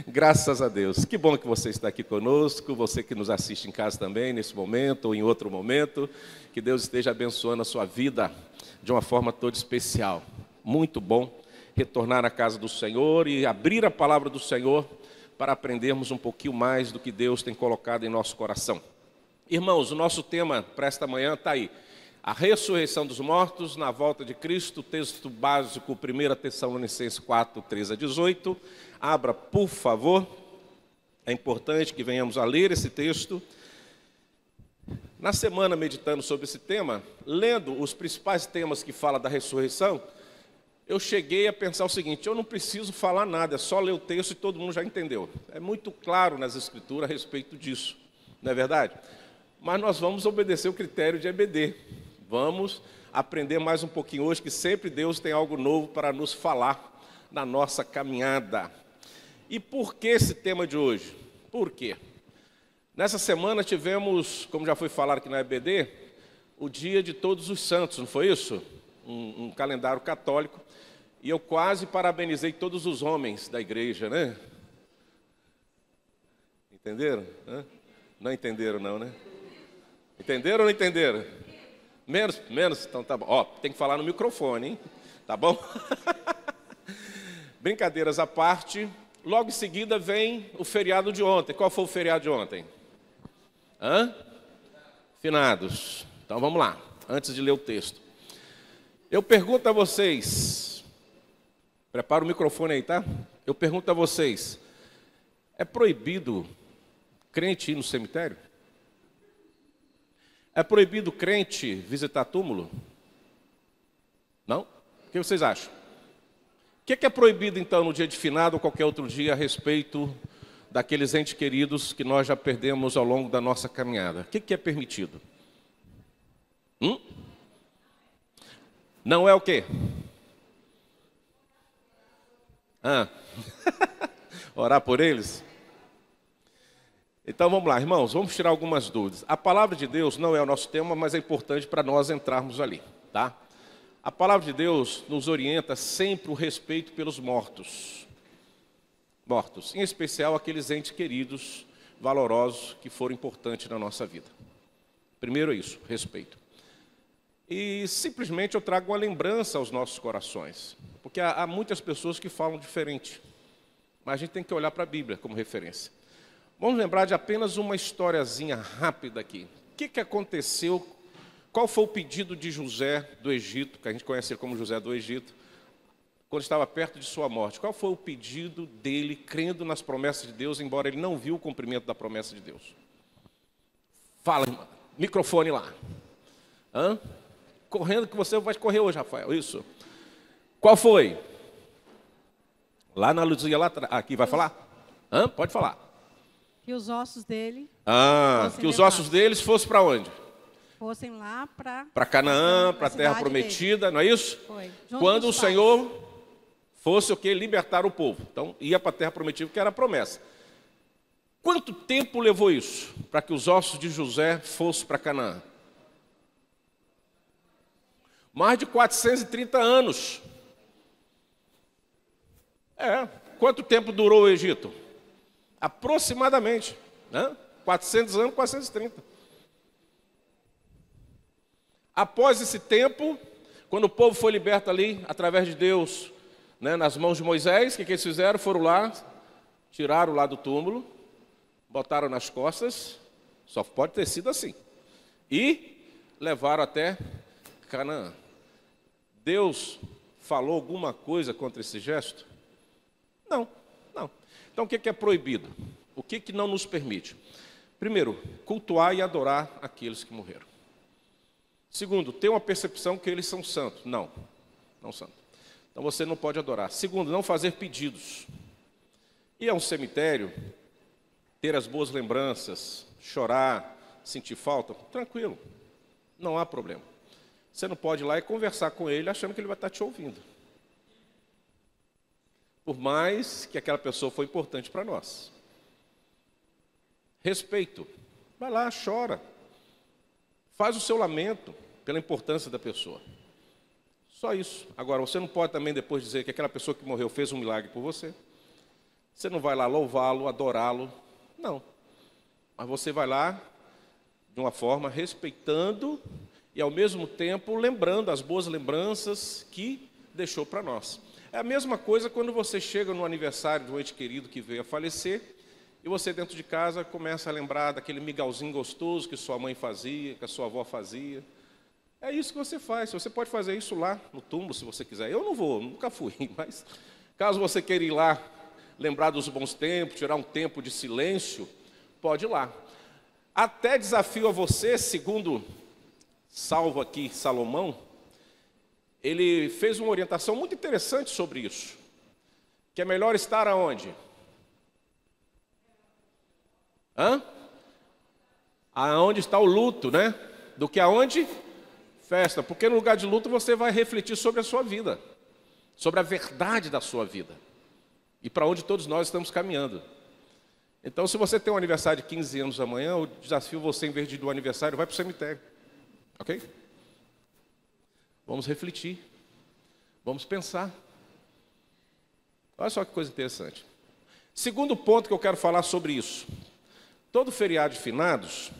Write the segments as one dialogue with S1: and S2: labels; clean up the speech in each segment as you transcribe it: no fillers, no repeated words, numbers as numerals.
S1: Graças a Deus. Que bom que você está aqui conosco, você que nos assiste em casa também, nesse momento ou em outro momento. Que Deus esteja abençoando a sua vida de uma forma toda especial. Muito bom retornar à casa do Senhor e abrir a palavra do Senhor para aprendermos um pouquinho mais do que Deus tem colocado em nosso coração. Irmãos, o nosso tema para esta manhã está aí. A ressurreição dos mortos na volta de Cristo, texto básico, 1 Tessalonicenses 4, 13 a 18. Abra, por favor. É importante que venhamos a ler esse texto. Na semana, meditando sobre esse tema, lendo os principais temas que fala da ressurreição, eu cheguei a pensar o seguinte: eu não preciso falar nada, é só ler o texto e todo mundo já entendeu. É muito claro nas Escrituras a respeito disso, não é verdade? Mas nós vamos obedecer o critério de EBD. Vamos aprender mais um pouquinho hoje, que sempre Deus tem algo novo para nos falar na nossa caminhada. E por que esse tema de hoje? Por quê? Nessa semana tivemos, como já foi falado aqui na EBD, o Dia de Todos os Santos, não foi isso? Um calendário católico. E eu quase parabenizei todos os homens da igreja, né? Entenderam? Não entenderam não, né? Entenderam ou não entenderam? Menos? Então tá bom. Ó, tem que falar no microfone, hein? Tá bom? Brincadeiras à parte, logo em seguida vem o feriado de ontem. Qual foi o feriado de ontem? Finados. Então vamos lá, antes de ler o texto. Eu pergunto a vocês, prepara o microfone aí, tá? Eu pergunto a vocês, é proibido crente ir no cemitério? É proibido crente visitar túmulo? Não? O que vocês acham? O que é proibido, então, no dia de finado ou qualquer outro dia a respeito daqueles entes queridos que nós já perdemos ao longo da nossa caminhada? O que é permitido? Não é o quê? Orar por eles? Então vamos lá, irmãos, vamos tirar algumas dúvidas. A palavra de Deus não é o nosso tema, mas é importante para nós entrarmos ali, tá? A palavra de Deus nos orienta sempre o respeito pelos mortos. Mortos, em especial aqueles entes queridos, valorosos, que foram importantes na nossa vida. Primeiro é isso, respeito. E simplesmente eu trago uma lembrança aos nossos corações, porque há muitas pessoas que falam diferente, mas a gente tem que olhar para a Bíblia como referência. Vamos lembrar de apenas uma historiazinha rápida aqui. O que aconteceu? Qual foi o pedido de José do Egito, que a gente conhece ele como José do Egito, quando estava perto de sua morte? Qual foi o pedido dele, crendo nas promessas de Deus, embora ele não viu o cumprimento da promessa de Deus? Fala, irmão. Microfone lá. Correndo que você vai correr hoje, Rafael. Isso. Qual foi? Lá na luzinha lá atrás. Aqui, vai falar? Pode falar.
S2: Que os ossos dele
S1: que os ossos deles fossem para onde?
S2: Fossem lá
S1: para Canaã, para a terra prometida, não é isso?
S2: Foi.
S1: Quando o Senhor fosse o que? Libertar o povo. Então, ia para a terra prometida, que era a promessa. Quanto tempo levou isso para que os ossos de José fossem para Canaã? Mais de 430 anos. Quanto tempo durou o Egito? Aproximadamente, 400 anos, 430. Após esse tempo, quando o povo foi liberto ali, através de Deus, nas mãos de Moisés, o que eles fizeram? Foram lá, tiraram lá do túmulo, botaram nas costas, só pode ter sido assim, e levaram até Canaã. Deus falou alguma coisa contra esse gesto? Não. Então, o que é proibido? O que não nos permite? Primeiro, cultuar e adorar aqueles que morreram. Segundo, ter uma percepção que eles são santos. Não são. Então, você não pode adorar. Segundo, não fazer pedidos. Ir a um cemitério, ter as boas lembranças, chorar, sentir falta, tranquilo, não há problema. Você não pode ir lá e conversar com ele achando que ele vai estar te ouvindo. Por mais que aquela pessoa foi importante para nós. Respeito. Vai lá, chora. Faz o seu lamento pela importância da pessoa. Só isso. Agora, você não pode também depois dizer que aquela pessoa que morreu fez um milagre por você. Você não vai lá louvá-lo, adorá-lo, não. Mas você vai lá de uma forma respeitando e, ao mesmo tempo, lembrando as boas lembranças que deixou para nós. É a mesma coisa quando você chega no aniversário de um ente querido que veio a falecer e você, dentro de casa, começa a lembrar daquele mingauzinho gostoso que sua mãe fazia, que a sua avó fazia. É isso que você faz. Você pode fazer isso lá no túmulo, se você quiser. Eu não vou, nunca fui, mas caso você queira ir lá, lembrar dos bons tempos, tirar um tempo de silêncio, pode ir lá. Até desafio a você, segundo salvo aqui Salomão, ele fez uma orientação muito interessante sobre isso, que é melhor estar aonde? Aonde está o luto, né? Do que aonde? Festa, porque no lugar de luto você vai refletir sobre a sua vida, sobre a verdade da sua vida, e para onde todos nós estamos caminhando. Então, se você tem um aniversário de 15 anos amanhã, eu desafio você, em vez de ir do aniversário, vai para o cemitério. Ok? Vamos refletir. Vamos pensar. Olha só que coisa interessante. Segundo ponto que eu quero falar sobre isso. Todo feriado de finados,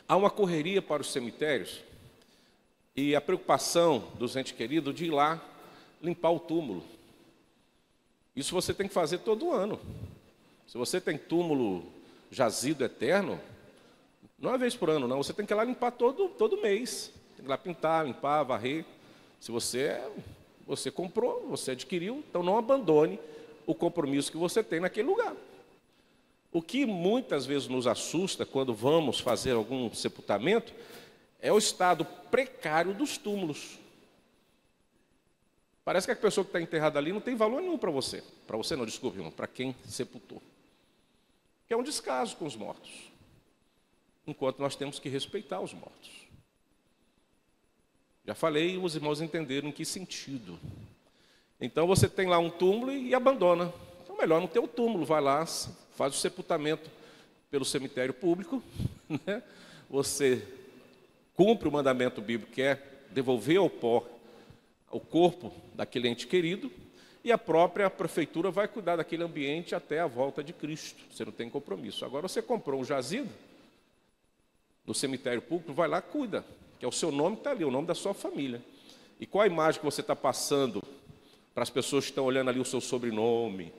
S1: há uma correria para os cemitérios e a preocupação dos entes queridos de ir lá limpar o túmulo. Isso você tem que fazer todo ano. Se você tem túmulo jazido eterno, não é uma vez por ano, não. Você tem que ir lá limpar todo mês. Tem que ir lá pintar, limpar, varrer. Se você comprou, você adquiriu, então não abandone o compromisso que você tem naquele lugar. O que muitas vezes nos assusta quando vamos fazer algum sepultamento é o estado precário dos túmulos. Parece que a pessoa que está enterrada ali não tem valor nenhum para você. Para você não, desculpe, irmão, para quem sepultou. Que é um descaso com os mortos. Enquanto nós temos que respeitar os mortos. Já falei, os irmãos entenderam em que sentido. Então você tem lá um túmulo e abandona. Então melhor não ter o túmulo, vai lá, faz o sepultamento pelo cemitério público, né? Você cumpre o mandamento bíblico, que é devolver ao pó o corpo daquele ente querido, e a própria prefeitura vai cuidar daquele ambiente até a volta de Cristo. Você não tem compromisso. Agora você comprou um jazido no cemitério público, vai lá, cuida, que é o seu nome, está ali, o nome da sua família. E qual a imagem que você está passando para as pessoas que estão olhando ali o seu sobrenome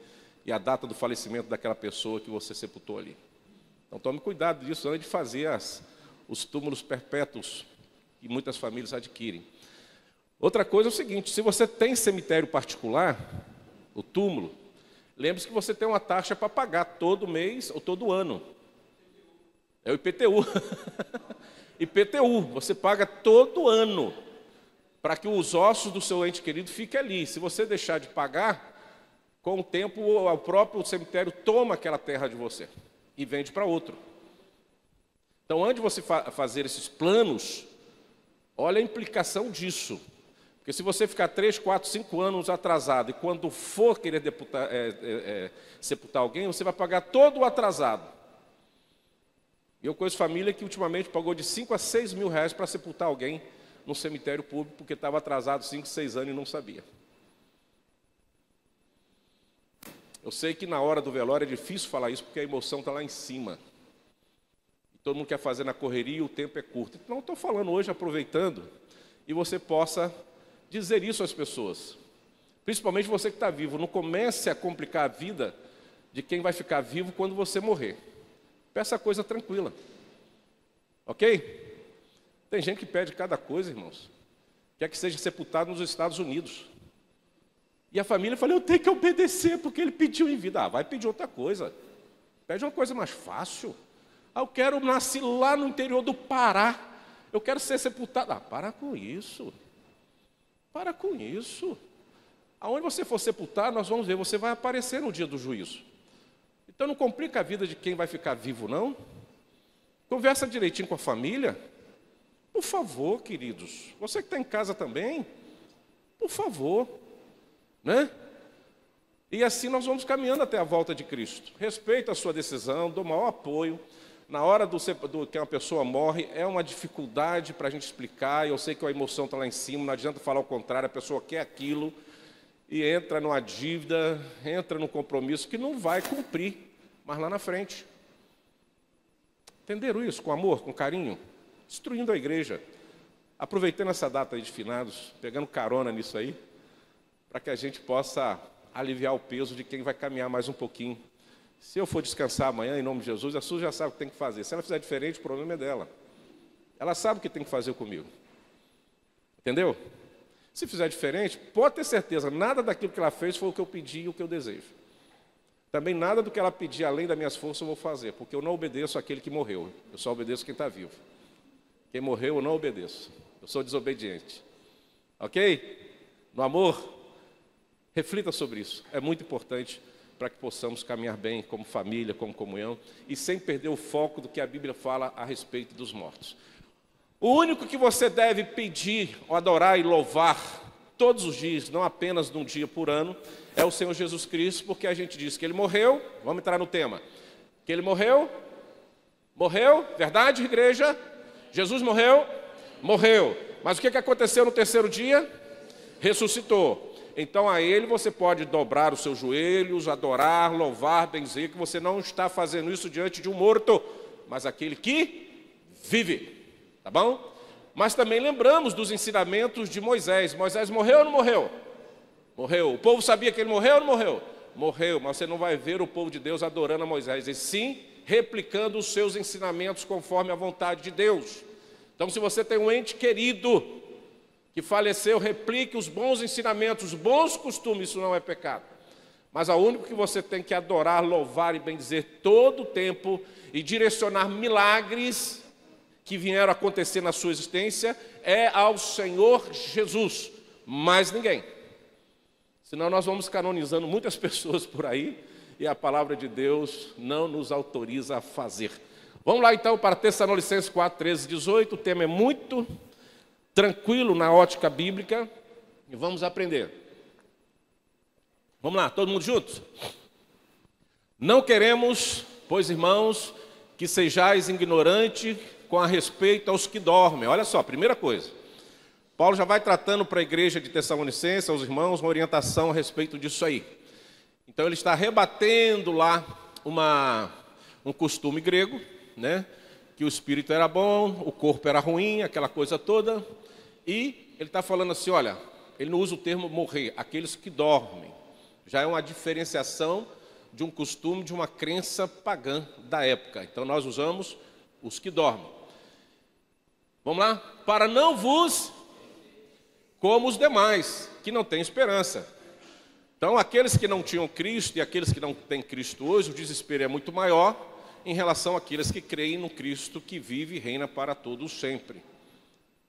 S1: e a data do falecimento daquela pessoa que você sepultou ali? Então tome cuidado disso antes de fazer os túmulos perpétuos que muitas famílias adquirem. Outra coisa é o seguinte, se você tem cemitério particular, o túmulo, lembre-se que você tem uma taxa para pagar todo mês ou todo ano. É o IPTU. IPTU, você paga todo ano para que os ossos do seu ente querido fiquem ali. Se você deixar de pagar, com o tempo o próprio cemitério toma aquela terra de você e vende para outro. Então, antes de você fazer esses planos, olha a implicação disso. Porque se você ficar 3, 4, 5 anos atrasado e quando for querer sepultar alguém, você vai pagar todo o atrasado. E eu conheço família que ultimamente pagou de 5 a 6 mil reais para sepultar alguém no cemitério público, porque estava atrasado 5, 6 anos e não sabia. Eu sei que na hora do velório é difícil falar isso, porque a emoção está lá em cima. E todo mundo quer fazer na correria e o tempo é curto. Então, estou falando hoje, aproveitando, e você possa dizer isso às pessoas. Principalmente você que está vivo. Não comece a complicar a vida de quem vai ficar vivo quando você morrer. Peça coisa tranquila. Ok? Tem gente que pede cada coisa, irmãos. Quer que seja sepultado nos Estados Unidos. E a família fala, eu tenho que obedecer, porque ele pediu em vida. Vai pedir outra coisa. Pede uma coisa mais fácil. Eu quero nascer lá no interior do Pará. Eu quero ser sepultado. Para com isso. Para com isso. Aonde você for sepultar, nós vamos ver, você vai aparecer no dia do juízo. Então não complica a vida de quem vai ficar vivo, não. Conversa direitinho com a família. Por favor, queridos. Você que está em casa também, por favor. Né? E assim nós vamos caminhando até a volta de Cristo. Respeito a sua decisão, dou maior apoio. Na hora que uma pessoa morre, é uma dificuldade para a gente explicar. Eu sei que a emoção está lá em cima, não adianta falar o contrário, a pessoa quer aquilo. e entra numa dívida, entra num compromisso que não vai cumprir, mas lá na frente. Entenderam isso? Com amor, com carinho? Destruindo a igreja. Aproveitando essa data aí de finados, pegando carona nisso aí, para que a gente possa aliviar o peso de quem vai caminhar mais um pouquinho. Se eu for descansar amanhã, em nome de Jesus, a Su já sabe o que tem que fazer. Se ela fizer diferente, o problema é dela. Ela sabe o que tem que fazer comigo. Entendeu? Se fizer diferente, pode ter certeza, nada daquilo que ela fez foi o que eu pedi e o que eu desejo. Também nada do que ela pedir além das minhas forças eu vou fazer, porque eu não obedeço àquele que morreu. Eu só obedeço quem está vivo. Quem morreu eu não obedeço. Eu sou desobediente. Ok? No amor, reflita sobre isso. É muito importante para que possamos caminhar bem como família, como comunhão, e sem perder o foco do que a Bíblia fala a respeito dos mortos. O único que você deve pedir, adorar e louvar todos os dias, não apenas num dia por ano, é o Senhor Jesus Cristo, porque a gente diz que Ele morreu, vamos entrar no tema, que Ele morreu, verdade, igreja? Jesus morreu, mas o que aconteceu no terceiro dia? Ressuscitou. Então a Ele você pode dobrar os seus joelhos, adorar, louvar, benzer, que você não está fazendo isso diante de um morto, mas aquele que vive, tá bom? Mas também lembramos dos ensinamentos de Moisés. Moisés morreu ou não morreu? Morreu. O povo sabia que ele morreu ou não morreu? Morreu, mas você não vai ver o povo de Deus adorando a Moisés, e sim replicando os seus ensinamentos conforme a vontade de Deus. Então, se você tem um ente querido que faleceu, replique os bons ensinamentos, os bons costumes, isso não é pecado. Mas o único que você tem que adorar, louvar e bendizer todo o tempo e direcionar milagres que vieram acontecer na sua existência é ao Senhor Jesus, mais ninguém. Senão nós vamos canonizando muitas pessoas por aí e a palavra de Deus não nos autoriza a fazer. Vamos lá então para Tessalonicenses 4, 13, 18, o tema é muito tranquilo na ótica bíblica e vamos aprender. Vamos lá, todo mundo juntos? Não queremos, pois irmãos, que sejais ignorantes com a respeito aos que dormem. Olha só, primeira coisa. Paulo já vai tratando para a igreja de Tessalonicenses, aos irmãos, uma orientação a respeito disso aí. Então ele está rebatendo lá um costume grego, né? Que o espírito era bom, o corpo era ruim, aquela coisa toda. E ele está falando assim, olha, ele não usa o termo morrer, aqueles que dormem. Já é uma diferenciação de um costume, de uma crença pagã da época. Então nós usamos os que dormem. Vamos lá? Para não vos como os demais, que não têm esperança. Então aqueles que não tinham Cristo e aqueles que não têm Cristo hoje, o desespero é muito maior em relação àqueles que creem no Cristo que vive e reina para todos sempre.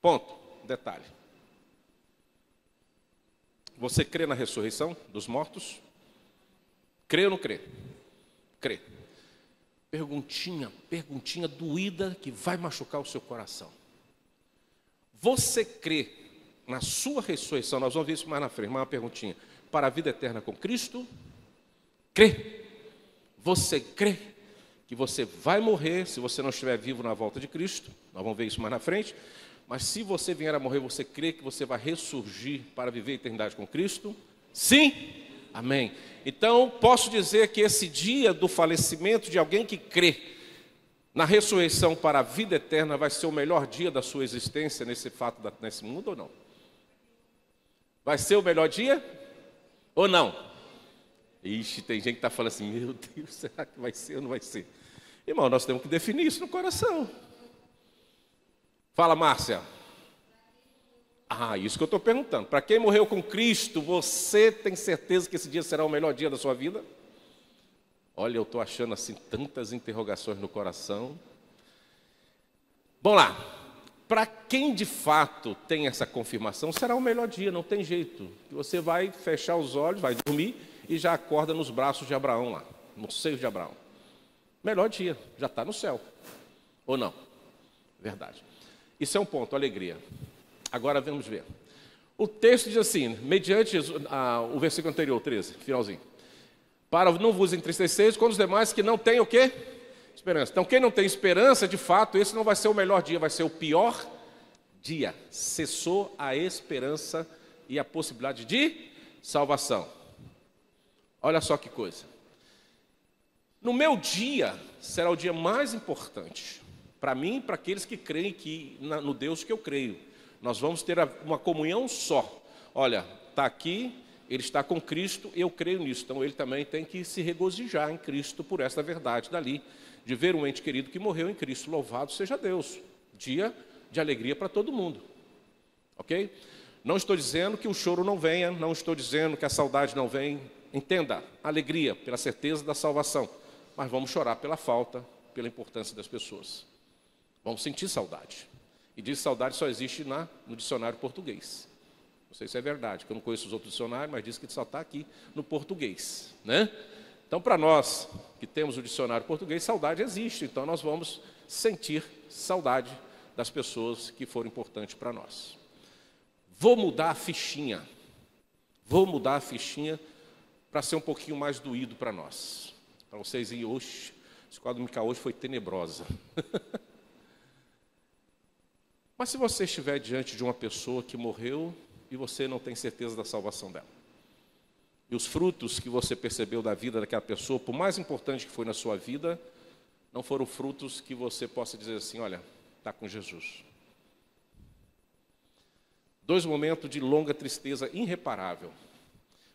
S1: Ponto. Detalhe. Você crê na ressurreição dos mortos? Crê ou não crê? Crê. Perguntinha doída que vai machucar o seu coração. Você crê na sua ressurreição? Nós vamos ver isso mais na frente, mais uma perguntinha. Para a vida eterna com Cristo? Crê. Você crê que você vai morrer se você não estiver vivo na volta de Cristo? Nós vamos ver isso mais na frente. Mas se você vier a morrer, você crê que você vai ressurgir para viver a eternidade com Cristo? Sim? Amém. Então, posso dizer que esse dia do falecimento de alguém que crê na ressurreição para a vida eterna vai ser o melhor dia da sua existência nesse mundo ou não? Vai ser o melhor dia ou não? Ixi, tem gente que está falando assim, meu Deus, será que vai ser ou não vai ser? Irmão, nós temos que definir isso no coração. Fala, Márcia. Isso que eu estou perguntando. Para quem morreu com Cristo, você tem certeza que esse dia será o melhor dia da sua vida? Olha, eu estou achando assim tantas interrogações no coração. Vamos lá. Para quem de fato tem essa confirmação, será o melhor dia, não tem jeito. Você vai fechar os olhos, vai dormir e já acorda nos braços de Abraão lá, no seio de Abraão. Melhor dia, já está no céu. Ou não? Verdade. Isso é um ponto, alegria. Agora vamos ver. O texto diz assim, mediante o versículo anterior, 13, finalzinho. Para não vos entristeceis com os demais que não têm o quê? Esperança. Então quem não tem esperança, de fato, esse não vai ser o melhor dia, vai ser o pior dia. Cessou a esperança e a possibilidade de salvação. Olha só que coisa. No meu dia, será o dia mais importante. Para mim e para aqueles que creem no Deus que eu creio. Nós vamos ter uma comunhão só. Olha, está aqui, ele está com Cristo, eu creio nisso. Então ele também tem que se regozijar em Cristo por essa verdade dali. De ver um ente querido que morreu em Cristo. Louvado seja Deus. Dia de alegria para todo mundo. Ok? Não estou dizendo que o choro não venha, não estou dizendo que a saudade não venha. Entenda, alegria pela certeza da salvação. Mas vamos chorar pela falta, pela importância das pessoas. Vamos sentir saudade. E diz que saudade só existe no dicionário português. Não sei se é verdade, que eu não conheço os outros dicionários, mas diz que só está aqui no português, né? Então, para nós que temos o dicionário português, saudade existe. Então, nós vamos sentir saudade das pessoas que foram importantes para nós. Vou mudar a fichinha. Vou mudar a fichinha para ser um pouquinho mais doído para nós. Para vocês irem hoje. A escola dominical hoje foi tenebrosa. Mas se você estiver diante de uma pessoa que morreu e você não tem certeza da salvação dela, e os frutos que você percebeu da vida daquela pessoa, por mais importante que foi na sua vida, não foram frutos que você possa dizer assim, olha, está com Jesus. 2 momentos de longa tristeza irreparável.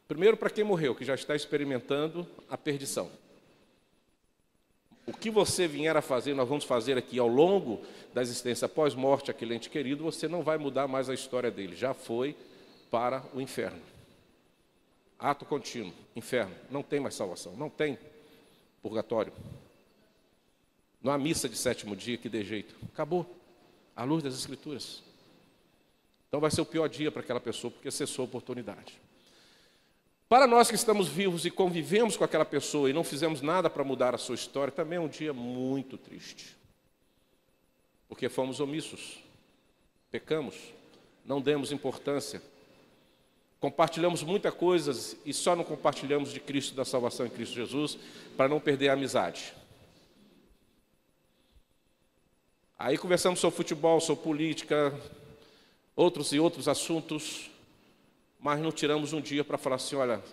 S1: Primeiro, para quem morreu, que já está experimentando a perdição. O que você vier a fazer, nós vamos fazer aqui ao longo da existência após morte, aquele ente querido, você não vai mudar mais a história dele. Já foi para o inferno. Ato contínuo, inferno. Não tem mais salvação, não tem purgatório. Não há missa de 7º dia que dê jeito. Acabou. À luz das Escrituras. Então vai ser o pior dia para aquela pessoa, porque cessou a oportunidade. Para nós que estamos vivos e convivemos com aquela pessoa e não fizemos nada para mudar a sua história, também é um dia muito triste. Porque fomos omissos, pecamos, não demos importância, compartilhamos muitas coisas e só não compartilhamos de Cristo, da salvação em Cristo Jesus, para não perder a amizade. Aí conversamos sobre futebol, sobre política, outros e outros assuntos, mas não tiramos um dia para falar assim, olha,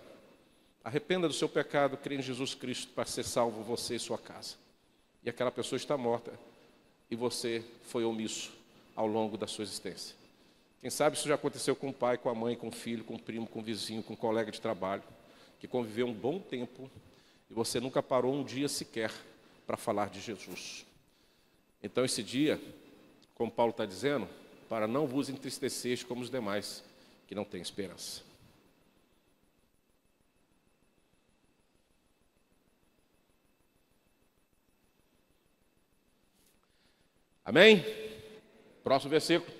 S1: arrependa do seu pecado, crê em Jesus Cristo para ser salvo você e sua casa. E aquela pessoa está morta e você foi omisso ao longo da sua existência. Quem sabe isso já aconteceu com o pai, com a mãe, com o filho, com o primo, com o vizinho, com o colega de trabalho, que conviveu um bom tempo e você nunca parou um dia sequer para falar de Jesus. Então esse dia, como Paulo está dizendo, para não vos entristeceis como os demais, que não têm esperança. Amém? Próximo versículo.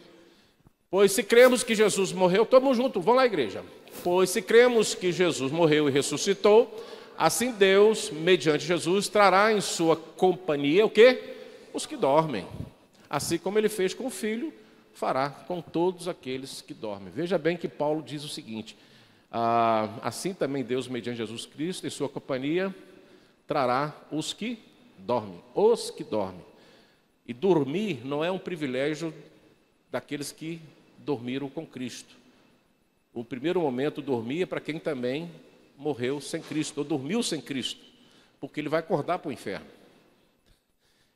S1: Pois se cremos que Jesus morreu, todos juntos, vamos lá, igreja. Pois se cremos que Jesus morreu e ressuscitou, assim Deus, mediante Jesus, trará em sua companhia o quê? Os que dormem. Assim como ele fez com o Filho, fará com todos aqueles que dormem. Veja bem que Paulo diz o seguinte, assim também Deus, mediante Jesus Cristo, em sua companhia, trará os que dormem. Os que dormem. E dormir não é um privilégio daqueles que dormiram com Cristo. O primeiro momento, dormir, é para quem também morreu sem Cristo, ou dormiu sem Cristo, porque ele vai acordar para o inferno.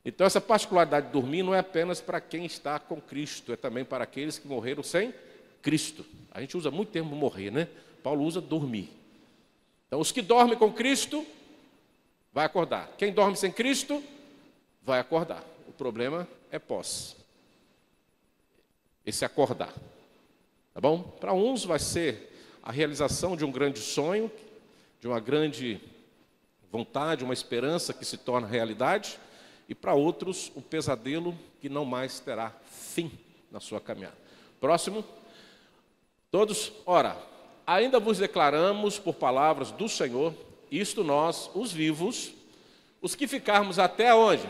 S1: Então, essa particularidade de dormir não é apenas para quem está com Cristo, é também para aqueles que morreram sem Cristo. A gente usa muito o termo morrer, né? Paulo usa dormir. Então, os que dormem com Cristo, vai acordar. Quem dorme sem Cristo, vai acordar. O problema é pós. Esse acordar. Tá bom? Para uns vai ser a realização de um grande sonho, de uma grande vontade, uma esperança que se torna realidade. E para outros, o pesadelo que não mais terá fim na sua caminhada. Próximo. Todos, ora, ainda vos declaramos por palavras do Senhor, isto nós, os vivos, os que ficarmos até onde?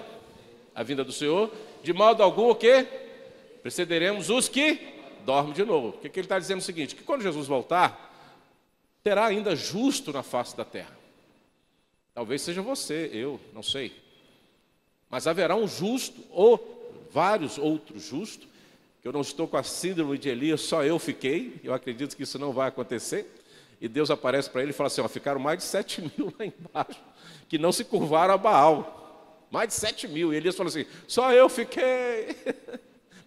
S1: A vinda do Senhor, de modo algum o quê? Precederemos os que dormem de novo. O que ele está dizendo é o seguinte, que quando Jesus voltar, terá ainda justo na face da terra. Talvez seja você, eu, não sei. Mas haverá um justo, ou vários outros justos, que eu não estou com a síndrome de Elias, só eu fiquei, eu acredito que isso não vai acontecer. E Deus aparece para ele e fala assim, ó, ficaram mais de 7.000 lá embaixo, que não se curvaram a Baal. Mais de 7.000. E Elias falou assim, só eu fiquei.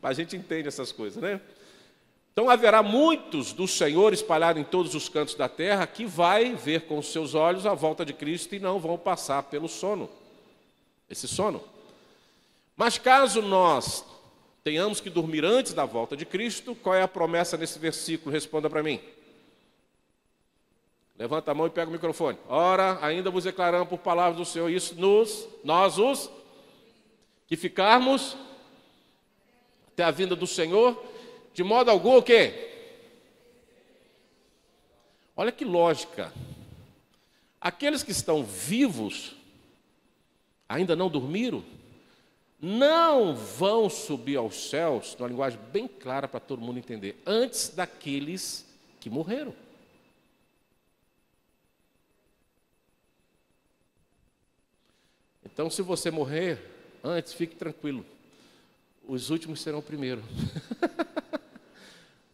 S1: Mas a gente entende essas coisas, né? Então haverá muitos do Senhor espalhados em todos os cantos da terra que vai ver com os seus olhos a volta de Cristo e não vão passar pelo sono. Esse sono. Mas caso nós tenhamos que dormir antes da volta de Cristo, qual é a promessa nesse versículo? Responda para mim. Levanta a mão e pega o microfone. Ora, ainda vos declaramos por palavras do Senhor, isso nós os que ficarmos até a vinda do Senhor, de modo algum o quê? Olha que lógica. Aqueles que estão vivos, ainda não dormiram, não vão subir aos céus, numa linguagem bem clara para todo mundo entender, antes daqueles que morreram. Então, se você morrer antes, fique tranquilo. Os últimos serão primeiro.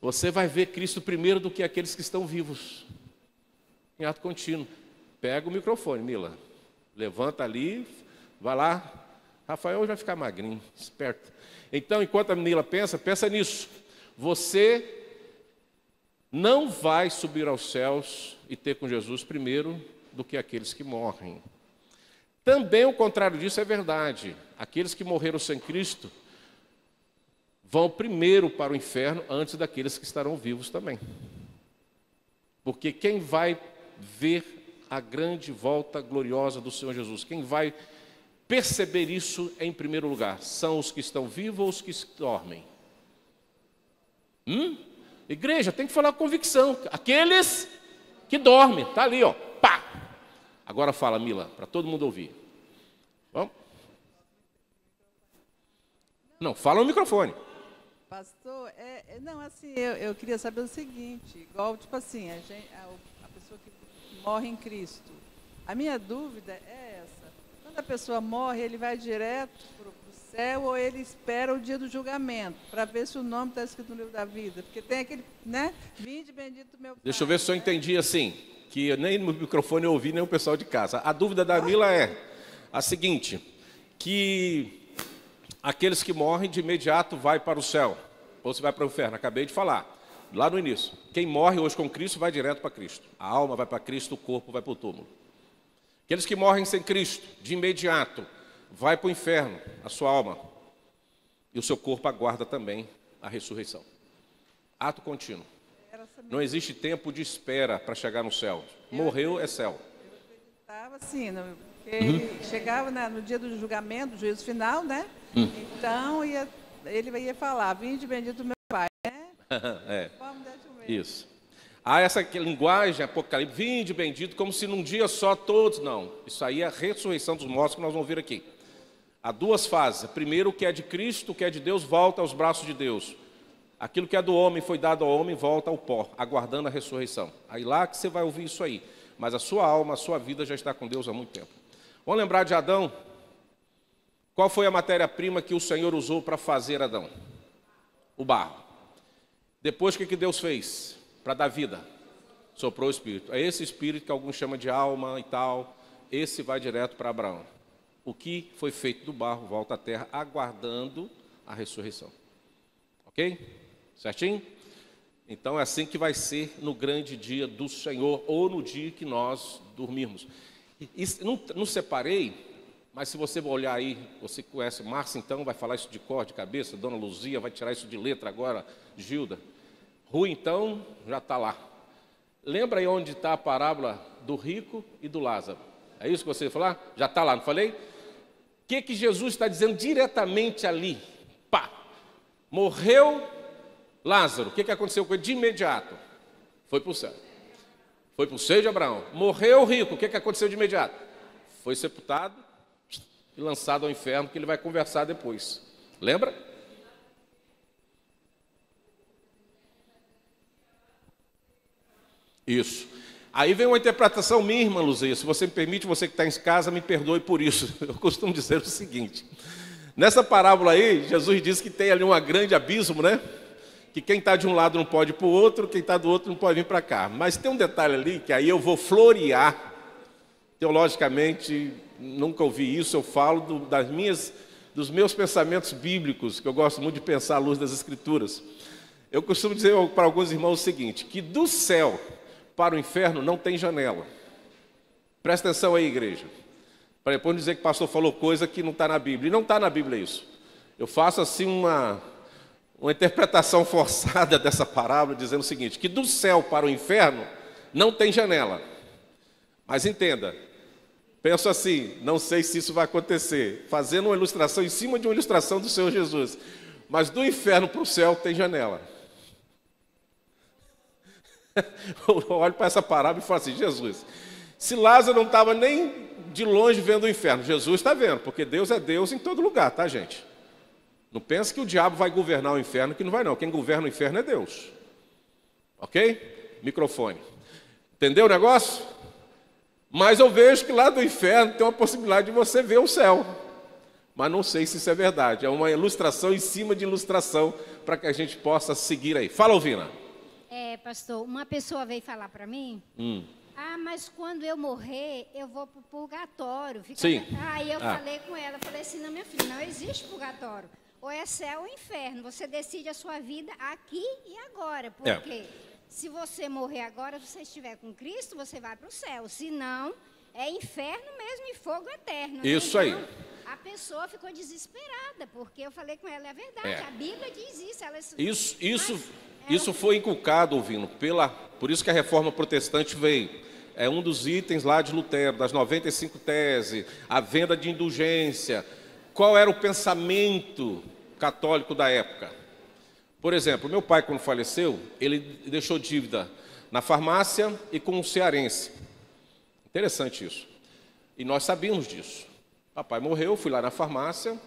S1: Você vai ver Cristo primeiro do que aqueles que estão vivos. Em ato contínuo. Pega o microfone, Mila. Levanta ali, vai lá. Rafael vai ficar magrinho, esperto. Então, enquanto a Mila pensa nisso. Você não vai subir aos céus e ter com Jesus primeiro do que aqueles que morrem. Também o contrário disso é verdade. Aqueles que morreram sem Cristo vão primeiro para o inferno antes daqueles que estarão vivos também. Porque quem vai ver a grande volta gloriosa do Senhor Jesus, quem vai perceber isso em primeiro lugar, são os que estão vivos ou os que dormem? Igreja, tem que falar com convicção. Aqueles que dormem, está ali, ó, pá! Agora fala, Mila, para todo mundo ouvir. Vamos? Não, fala no microfone.
S3: Pastor, não, assim, eu queria saber o seguinte, igual, tipo assim, a pessoa que morre em Cristo. A minha dúvida é essa. Quando a pessoa morre, ele vai direto para o céu ou ele espera o dia do julgamento, para ver se o nome está escrito no livro da vida? Porque tem aquele, né? Vinde bendito meu Pai.
S1: Deixa eu ver se eu entendi assim, que nem no microfone eu ouvi, nem o pessoal de casa. A dúvida da Mila é a seguinte, que aqueles que morrem de imediato vai para o céu, ou se vai para o inferno. Acabei de falar, lá no início. Quem morre hoje com Cristo vai direto para Cristo. A alma vai para Cristo, o corpo vai para o túmulo. Aqueles que morrem sem Cristo, de imediato, vai para o inferno, a sua alma. E o seu corpo aguarda também a ressurreição. Ato contínuo. Não existe tempo de espera para chegar no céu. Morreu, é céu.
S3: Eu acreditava assim, porque chegava no dia do julgamento, do juízo final, né? Então, ele ia falar, vinde bendito meu Pai, né?
S1: Isso. Há essa linguagem apocalipse, vinde bendito, como se num dia só todos, não. Isso aí é a ressurreição dos mortos que nós vamos ver aqui. Há duas fases. Primeiro, o que é de Cristo, o que é de Deus, volta aos braços de Deus. Aquilo que é do homem foi dado ao homem, volta ao pó, aguardando a ressurreição. Aí lá que você vai ouvir isso aí. Mas a sua alma, a sua vida já está com Deus há muito tempo. Vamos lembrar de Adão? Qual foi a matéria-prima que o Senhor usou para fazer Adão? O barro. Depois, o que Deus fez para dar vida? Soprou o Espírito. É esse Espírito que alguns chamam de alma e tal. Esse vai direto para Abraão. O que foi feito do barro volta à terra, aguardando a ressurreição. Ok? Certinho? Então é assim que vai ser no grande dia do Senhor, ou no dia que nós dormirmos. Não separei, mas se você olhar aí, você conhece Márcia, então vai falar isso de cor, de cabeça, Dona Luzia vai tirar isso de letra agora, Gilda. Rui, então, já está lá. Lembra aí onde está a parábola do rico e do Lázaro? É isso que você ia falar? Já está lá, não falei? O que Jesus está dizendo diretamente ali? Pá! Morreu Lázaro. O que aconteceu com ele de imediato? Foi para o céu. Foi para o seio de Abraão. Morreu o rico. O que aconteceu de imediato? Foi sepultado e lançado ao inferno, que ele vai conversar depois. Lembra? Isso. Aí vem uma interpretação minha, irmã Luzia. Se você me permite, você que está em casa, me perdoe por isso. Eu costumo dizer o seguinte. Nessa parábola aí, Jesus diz que tem ali um grande abismo, né? que quem está de um lado não pode ir para o outro, quem está do outro não pode vir para cá. Mas tem um detalhe ali que aí eu vou florear, teologicamente, nunca ouvi isso, eu falo dos meus pensamentos bíblicos, que eu gosto muito de pensar à luz das Escrituras. Eu costumo dizer para alguns irmãos o seguinte, que do céu para o inferno não tem janela. Presta atenção aí, igreja. Para depois dizer que o pastor falou coisa que não está na Bíblia. E não está na Bíblia isso. Eu faço assim uma interpretação forçada dessa parábola, dizendo o seguinte, que do céu para o inferno não tem janela. Mas entenda, penso assim, não sei se isso vai acontecer, fazendo uma ilustração em cima de uma ilustração do Senhor Jesus. Mas do inferno para o céu tem janela. Eu olho para essa parábola e falo assim, Jesus, se Lázaro não estava nem de longe vendo o inferno, Jesus está vendo, porque Deus é Deus em todo lugar, tá, gente? Não pense que o diabo vai governar o inferno, que não vai não. Quem governa o inferno é Deus. Ok? Microfone. Entendeu o negócio? Mas eu vejo que lá do inferno tem uma possibilidade de você ver o céu. Mas não sei se isso é verdade. É uma ilustração em cima de ilustração para que a gente possa seguir aí. Fala, Alvina.
S4: Pastor, uma pessoa veio falar para mim, mas quando eu morrer, eu vou para o purgatório.
S1: Sim.
S4: Aí eu falei com ela, falei assim, não, minha filha, não existe purgatório. Ou é céu ou inferno. Você decide a sua vida aqui e agora. Porque se você morrer agora, se você estiver com Cristo, você vai para o céu. Se não, é inferno mesmo e fogo eterno.
S1: Isso
S4: né?
S1: aí.
S4: Então, a pessoa ficou desesperada, porque eu falei com ela, é verdade, a Bíblia diz isso.
S1: Isso foi inculcado, ouvindo, por isso que a reforma protestante veio. É um dos itens lá de Lutero, das 95 teses, a venda de indulgência. Qual era o pensamento católico da época? Por exemplo, meu pai, quando faleceu, ele deixou dívida na farmácia e com um cearense. Interessante isso. E nós sabíamos disso. Papai morreu, fui lá na farmácia,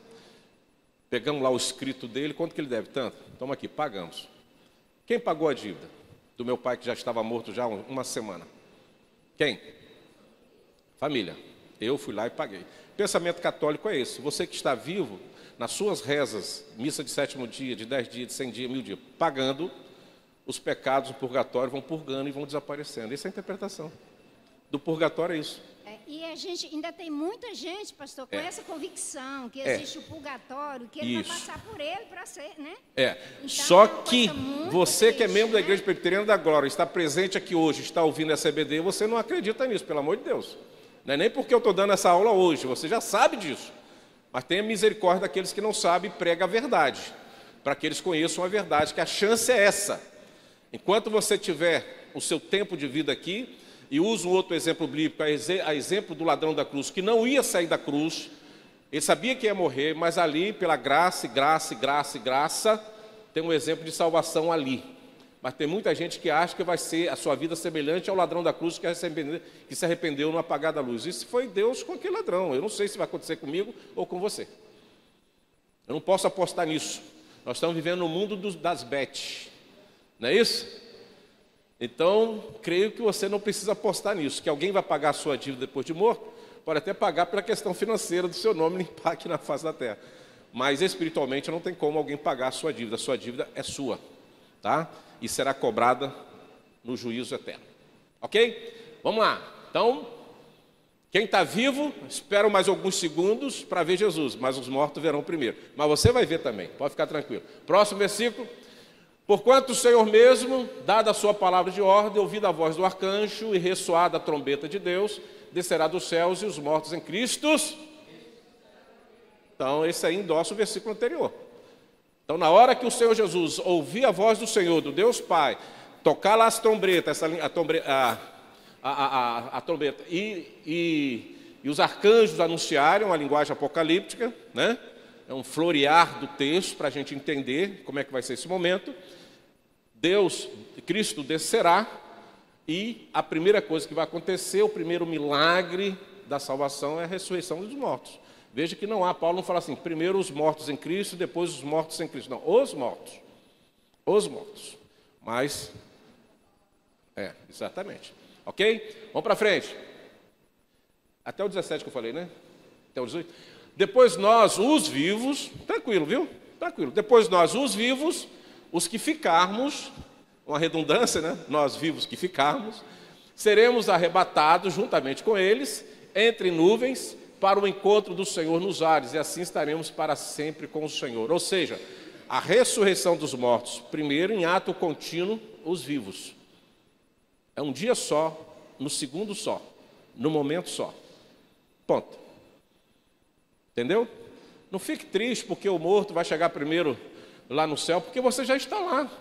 S1: pegamos lá o escrito dele, quanto que ele deve? Tanto? Toma aqui, pagamos. Quem pagou a dívida? Do meu pai, que já estava morto já uma semana. Quem? Família. Eu fui lá e paguei. Pensamento católico é esse. Você que está vivo, nas suas rezas, missa de 7º dia, de 10 dias, de 100 dias, 1000 dias, pagando, os pecados do purgatório vão purgando e vão desaparecendo. Essa é a interpretação. Do purgatório é isso.
S4: E a gente ainda tem muita gente, pastor, com essa convicção que existe o purgatório, que ele vai passar por ele para ser, né?
S1: Então, só que você que é membro da Igreja Presbiteriana da Glória, está presente aqui hoje, está ouvindo essa EBD, você não acredita nisso, pelo amor de Deus. Não é nem porque eu estou dando essa aula hoje, você já sabe disso. Mas tenha misericórdia daqueles que não sabem e prega a verdade, para que eles conheçam a verdade, que a chance é essa. Enquanto você tiver o seu tempo de vida aqui, e uso um outro exemplo bíblico, a exemplo do ladrão da cruz, que não ia sair da cruz, ele sabia que ia morrer, mas ali, pela graça, tem um exemplo de salvação ali. Mas tem muita gente que acha que vai ser a sua vida semelhante ao ladrão da cruz que se arrependeu no apagar da luz. Isso foi Deus com aquele ladrão. Eu não sei se vai acontecer comigo ou com você. Eu não posso apostar nisso. Nós estamos vivendo no mundo das bets. Não é isso? Então, creio que você não precisa apostar nisso, que alguém vai pagar a sua dívida depois de morto, pode até pagar pela questão financeira do seu nome limpar aqui na face da terra. Mas, espiritualmente, não tem como alguém pagar a sua dívida é sua, tá? E será cobrada no juízo eterno. Ok? Vamos lá. Então, quem está vivo, espera mais alguns segundos para ver Jesus, mas os mortos verão primeiro. Mas você vai ver também, pode ficar tranquilo. Próximo versículo. Porquanto o Senhor mesmo, dada a sua palavra de ordem, ouvida a voz do arcanjo e ressoada a trombeta de Deus, descerá dos céus e os mortos em Cristo. Então, esse aí endossa o versículo anterior. Então, na hora que o Senhor Jesus ouvir a voz do Senhor, do Deus Pai, tocar lá as trombetas, a trombeta, e os arcanjos anunciarem uma linguagem apocalíptica, né? É um florear do texto para a gente entender como é que vai ser esse momento. Cristo descerá e a primeira coisa que vai acontecer, o primeiro milagre da salvação é a ressurreição dos mortos. Veja que não há, Paulo não fala assim, primeiro os mortos em Cristo, depois os mortos sem Cristo. Não, os mortos. Os mortos. Mas, exatamente. Ok? Vamos para frente. Até o 17 que eu falei, né? Até o 18. Depois nós, os vivos, tranquilo, viu? Tranquilo. Depois nós, os vivos, os que ficarmos, uma redundância, né? Nós vivos que ficarmos, seremos arrebatados juntamente com eles, entre nuvens, para o encontro do Senhor nos ares, e assim estaremos para sempre com o Senhor. Ou seja, a ressurreição dos mortos, primeiro em ato contínuo, os vivos. É um dia só, no segundo só, no momento só. Ponto. Entendeu? Não fique triste porque o morto vai chegar primeiro lá no céu, porque você já está lá.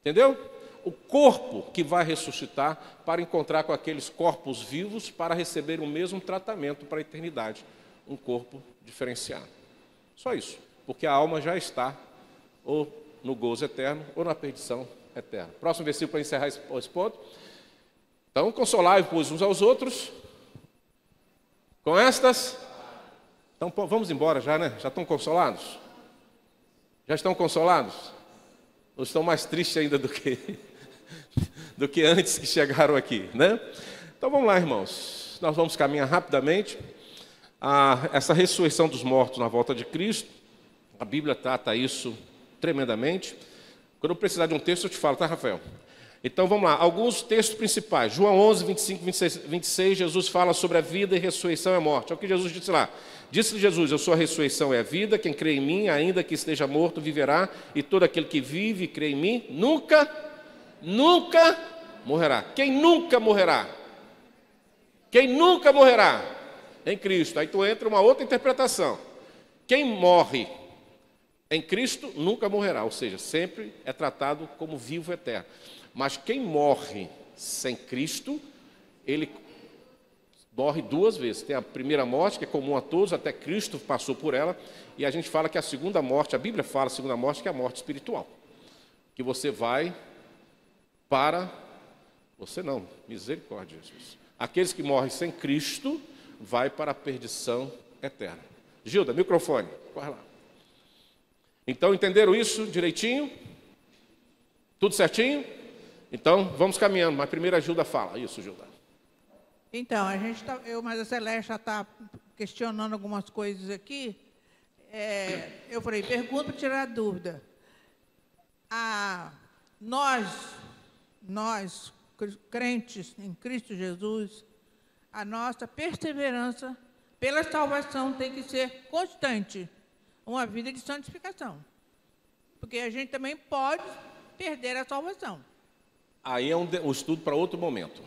S1: Entendeu? O corpo que vai ressuscitar para encontrar com aqueles corpos vivos para receber o mesmo tratamento para a eternidade. Um corpo diferenciado. Só isso. Porque a alma já está ou no gozo eterno ou na perdição eterna. Próximo versículo para encerrar esse ponto. Então, consolai-vos uns aos outros com estas. Então, vamos embora já, né? Já estão consolados? Já estão consolados? Ou estão mais tristes ainda do que antes que chegaram aqui, né? Então, vamos lá, irmãos. Nós vamos caminhar rapidamente a essa ressurreição dos mortos na volta de Cristo. A Bíblia trata isso tremendamente. Quando eu precisar de um texto, eu te falo, tá, Rafael? Então, vamos lá. Alguns textos principais. João 11, 25, 26, Jesus fala sobre a vida e ressurreição e a morte. É o que Jesus disse lá. Disse-lhe Jesus, eu sou a ressurreição e a vida, quem crê em mim, ainda que esteja morto, viverá, e todo aquele que vive e crê em mim, nunca morrerá. Quem nunca morrerá? Quem nunca morrerá? Em Cristo. Aí tu entra uma outra interpretação. Quem morre em Cristo nunca morrerá, ou seja, sempre é tratado como vivo eterno. Mas quem morre sem Cristo, ele morre duas vezes. Tem a primeira morte, que é comum a todos, até Cristo passou por ela, e a gente fala que a segunda morte, a Bíblia fala a segunda morte, que é a morte espiritual. Que você vai para... Você não, misericórdia, Jesus. Aqueles que morrem sem Cristo, vai para a perdição eterna. Gilda, microfone, corre lá. Então, entenderam isso direitinho? Tudo certinho? Então, vamos caminhando, mas primeiro a Gilda fala. Isso, Gilda.
S5: Então, mas a Celeste já está questionando algumas coisas aqui. Eu falei, pergunta para tirar a dúvida. Nós, crentes em Cristo Jesus, a nossa perseverança pela salvação tem que ser constante. Uma vida de santificação. Porque a gente também pode perder a salvação.
S1: Aí é um estudo para outro momento.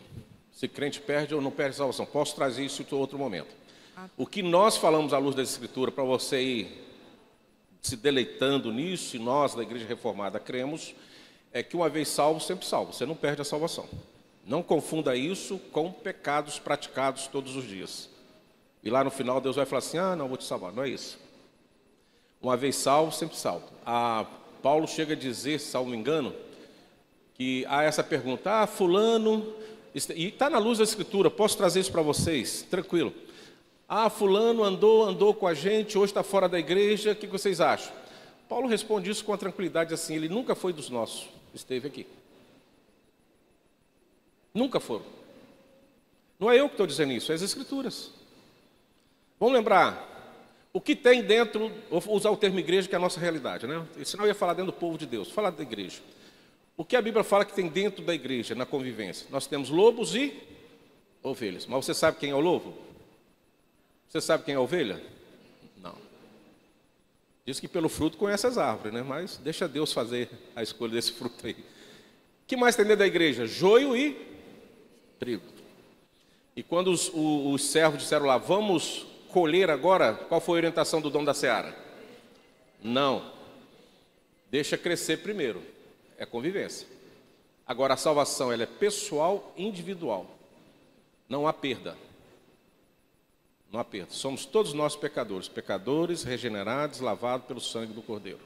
S1: Se crente perde ou não perde a salvação. Posso trazer isso em outro momento. O que nós falamos à luz da Escritura, para você ir se deleitando nisso, e nós da Igreja Reformada cremos, é que uma vez salvo, sempre salvo. Você não perde a salvação. Não confunda isso com pecados praticados todos os dias. E lá no final Deus vai falar assim, não, vou te salvar. Não é isso. Uma vez salvo, sempre salvo. Paulo chega a dizer, se não me engano, que há essa pergunta, fulano, e está na luz da Escritura, posso trazer isso para vocês, tranquilo. Fulano andou com a gente, hoje está fora da igreja, o que vocês acham? Paulo responde isso com a tranquilidade assim, ele nunca foi dos nossos, esteve aqui. Nunca foram. Não é eu que estou dizendo isso, é as Escrituras. Vamos lembrar, o que tem dentro, vou usar o termo igreja, que é a nossa realidade, né? Senão eu ia falar dentro do povo de Deus, falar da igreja. O que a Bíblia fala que tem dentro da igreja, na convivência? Nós temos lobos e ovelhas. Mas você sabe quem é o lobo? Você sabe quem é a ovelha? Não. Diz que pelo fruto conhece as árvores, né? Mas deixa Deus fazer a escolha desse fruto aí. O que mais tem dentro da igreja? Joio e trigo. E quando os servos disseram lá, vamos colher agora, qual foi a orientação do dono da seara? Não. Deixa crescer primeiro. É convivência. Agora, a salvação ela é pessoal, individual. Não há perda. Não há perda. Somos todos nós pecadores. Pecadores regenerados, lavados pelo sangue do Cordeiro.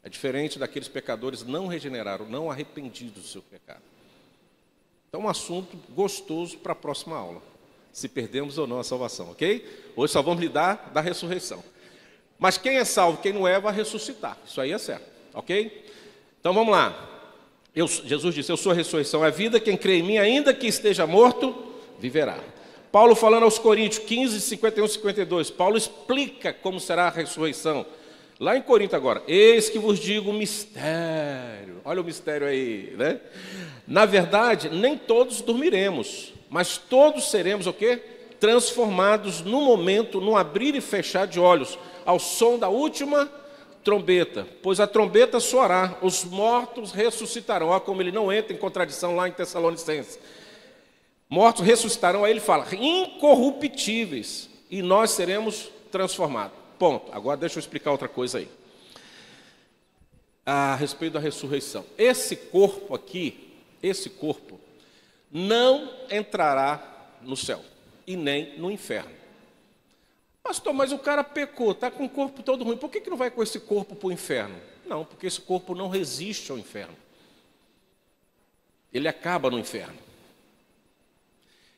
S1: É diferente daqueles pecadores não regenerados, não arrependidos do seu pecado. Então, um assunto gostoso para a próxima aula. Se perdemos ou não a salvação, ok? Hoje só vamos lidar da ressurreição. Mas quem é salvo, quem não é, vai ressuscitar. Isso aí é certo, ok? Então vamos lá. Jesus disse, eu sou a ressurreição e a vida, quem crê em mim, ainda que esteja morto, viverá. Paulo falando aos Coríntios 15, 51 e 52, Paulo explica como será a ressurreição. Lá em Corinto agora, eis que vos digo um mistério. Olha o mistério aí, né? Na verdade, nem todos dormiremos, mas todos seremos o quê? Transformados no momento, no abrir e fechar de olhos, ao som da última trombeta. Pois a trombeta soará, os mortos ressuscitarão. Olha como ele não entra em contradição lá em Tessalonicenses. Mortos ressuscitarão, aí ele fala, incorruptíveis, e nós seremos transformados. Ponto. Agora deixa eu explicar outra coisa aí. A respeito da ressurreição. Esse corpo aqui, esse corpo, não entrará no céu e nem no inferno. Pastor, mas o cara pecou, está com o corpo todo ruim, por que não vai com esse corpo para o inferno? Não, porque esse corpo não resiste ao inferno. Ele acaba no inferno.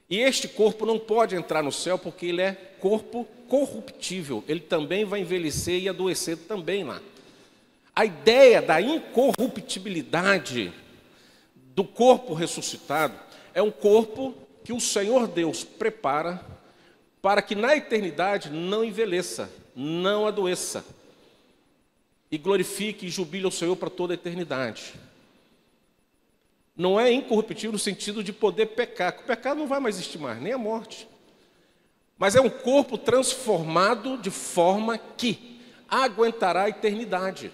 S1: E este corpo não pode entrar no céu porque ele é corpo corruptível. Ele também vai envelhecer e adoecer também lá. A ideia da incorruptibilidade do corpo ressuscitado é um corpo que o Senhor Deus prepara para que na eternidade não envelheça, não adoeça. E glorifique e jubile ao Senhor para toda a eternidade. Não é incorruptível no sentido de poder pecar. O pecado não vai mais existir mais, nem a morte. Mas é um corpo transformado de forma que aguentará a eternidade.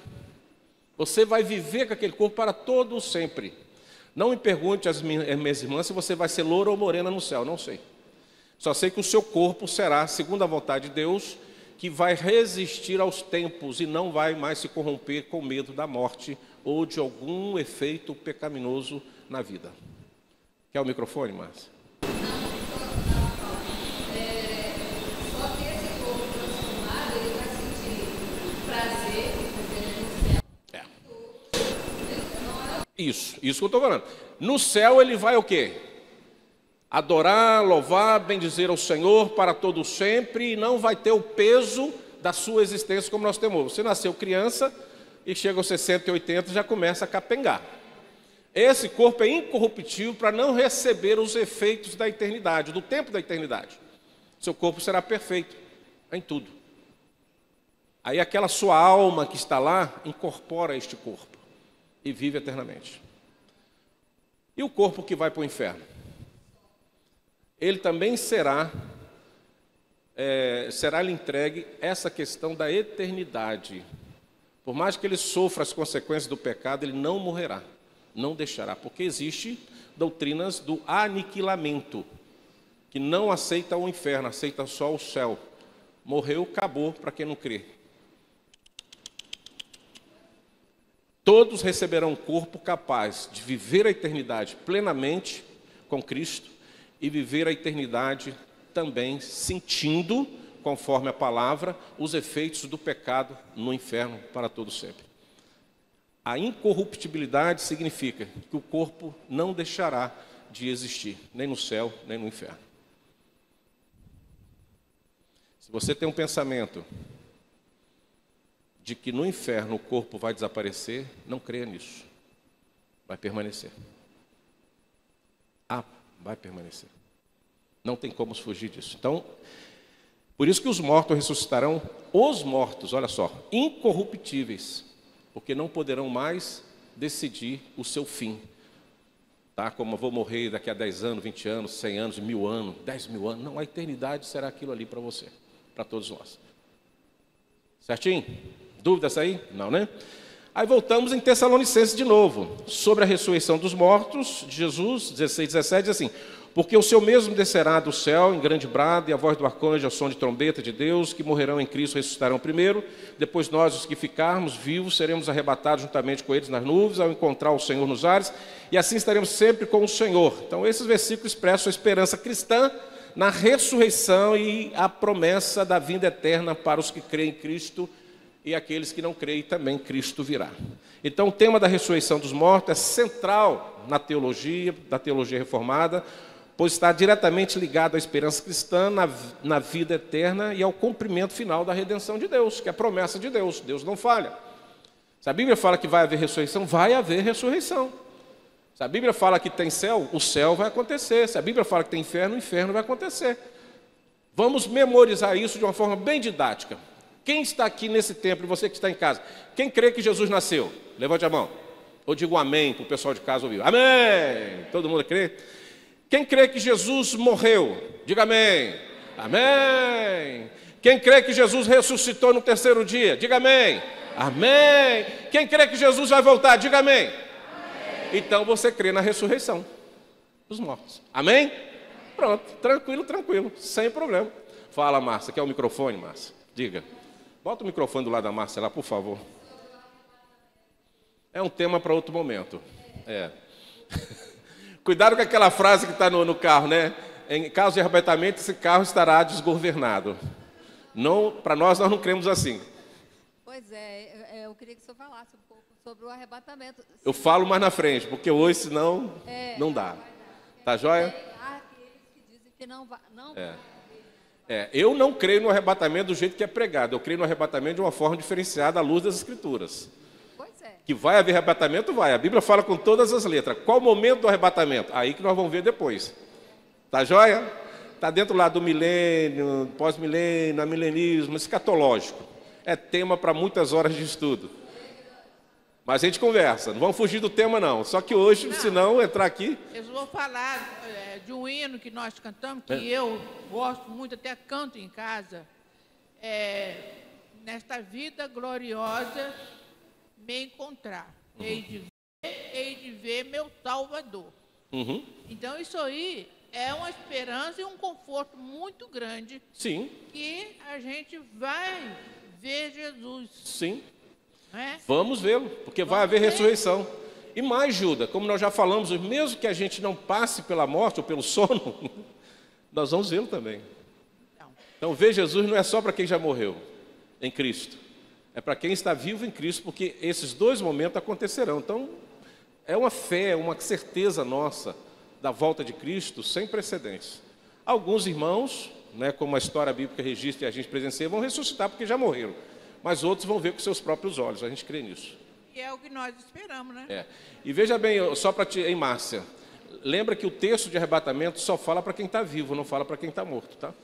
S1: Você vai viver com aquele corpo para todo o sempre. Não me pergunte, as minhas irmãs, se você vai ser loura ou morena no céu. Não sei. Só sei que o seu corpo será, segundo a vontade de Deus, que vai resistir aos tempos e não vai mais se corromper com medo da morte ou de algum efeito pecaminoso na vida. Quer o microfone, Márcia?
S6: Só que esse corpo transformado, ele vai sentir prazer.
S1: Isso que eu estou falando. No céu ele vai o quê? Adorar, louvar, bendizer ao Senhor para todo sempre e não vai ter o peso da sua existência como nós temos. Você nasceu criança e chega aos 60 e 80 já começa a capengar. Esse corpo é incorruptível para não receber os efeitos da eternidade, do tempo da eternidade. Seu corpo será perfeito em tudo. Aí aquela sua alma que está lá incorpora este corpo e vive eternamente. E o corpo que vai para o inferno? Ele também será-lhe entregue essa questão da eternidade. Por mais que ele sofra as consequências do pecado, ele não morrerá, não deixará, porque existe doutrinas do aniquilamento, que não aceita o inferno, aceita só o céu. Morreu, acabou para quem não crê. Todos receberão um corpo capaz de viver a eternidade plenamente com Cristo e viver a eternidade também sentindo, conforme a palavra, os efeitos do pecado no inferno para todo sempre. A incorruptibilidade significa que o corpo não deixará de existir, nem no céu, nem no inferno. Se você tem um pensamento de que no inferno o corpo vai desaparecer, não creia nisso. Vai permanecer. Vai permanecer. Não tem como fugir disso. Então, por isso que os mortos ressuscitarão, os mortos, olha só, incorruptíveis, porque não poderão mais decidir o seu fim. Tá? Como eu vou morrer daqui a 10 anos, 20 anos, 100 anos, 1000 anos, 10.000 anos. Não, a eternidade será aquilo ali para você, para todos nós. Certinho? Dúvidas aí? Não, né? Aí voltamos em Tessalonicenses de novo, sobre a ressurreição dos mortos de Jesus, 16, 17, diz assim: porque o Senhor mesmo descerá do céu em grande brado, e a voz do arcanjo, ao som de trombeta de Deus, que morrerão em Cristo ressuscitarão primeiro, depois nós, os que ficarmos vivos, seremos arrebatados juntamente com eles nas nuvens, ao encontrar o Senhor nos ares, e assim estaremos sempre com o Senhor. Então esses versículos expressam a esperança cristã na ressurreição e a promessa da vinda eterna para os que creem em Cristo, e aqueles que não creem também Cristo virá. Então o tema da ressurreição dos mortos é central na teologia, da teologia reformada, pois está diretamente ligado à esperança cristã, na vida eterna e ao cumprimento final da redenção de Deus, que é a promessa de Deus. Deus não falha. Se a Bíblia fala que vai haver ressurreição, vai haver ressurreição. Se a Bíblia fala que tem céu, o céu vai acontecer. Se a Bíblia fala que tem inferno, o inferno vai acontecer. Vamos memorizar isso de uma forma bem didática. Quem está aqui nesse templo, e você que está em casa, quem crê que Jesus nasceu? Levante a mão. Ou diga um amém para o pessoal de casa ouvir. Amém! Todo mundo crê? Quem crê que Jesus morreu? Diga amém. Amém! Quem crê que Jesus ressuscitou no terceiro dia? Diga amém. Amém! Quem crê que Jesus vai voltar? Diga amém. Amém. Então você crê na ressurreição dos mortos. Amém? Pronto, tranquilo, tranquilo, sem problema. Fala, Márcia, quer o microfone, Márcia? Diga. Bota o microfone do lado da Márcia lá, por favor. É um tema para outro momento. Cuidado com aquela frase que está no carro, né? Em caso de arrebatamento, esse carro estará desgovernado. Não, para nós não cremos assim.
S6: Pois é, eu queria que o senhor falasse um pouco sobre o arrebatamento.
S1: Eu falo mais na frente, porque hoje, senão, não dá. Tá joia?
S6: Há aqueles que dizem que não vai.
S1: Eu não creio no arrebatamento do jeito que é pregado. Eu creio no arrebatamento de uma forma diferenciada à luz das Escrituras.
S6: Pois é.
S1: Que vai haver arrebatamento, vai. A Bíblia fala com todas as letras. Qual o momento do arrebatamento? Aí que nós vamos ver depois. Tá joia? Está dentro lá do milênio, pós-milênio, milenismo, escatológico. É tema para muitas horas de estudo. Mas a gente conversa, não vamos fugir do tema não. Só que hoje, se não entrar aqui...
S5: Eu vou falar de um hino que nós cantamos, que eu gosto muito, até canto em casa. Nesta vida gloriosa me encontrar. Hei de ver meu Salvador. Então isso aí é uma esperança e um conforto muito grande.
S1: Sim.
S5: Que a gente vai ver Jesus.
S1: Sim.
S5: É?
S1: Vamos vê-lo, porque vai haver ressurreição. E mais, Juda, como nós já falamos, mesmo que a gente não passe pela morte ou pelo sono, nós vamos vê-lo também. Então, ver Jesus não é só para quem já morreu em Cristo. É para quem está vivo em Cristo, porque esses dois momentos acontecerão. Então, é uma fé, uma certeza nossa da volta de Cristo sem precedentes. Alguns irmãos, né, como a história bíblica registra e a gente presencia, vão ressuscitar porque já morreram. Mas outros vão ver com seus próprios olhos, a gente crê nisso.
S5: E é o que nós esperamos, né?
S1: E veja bem, só para ti, hein, Márcia, lembra que o texto de arrebatamento só fala para quem está vivo, não fala para quem está morto, tá?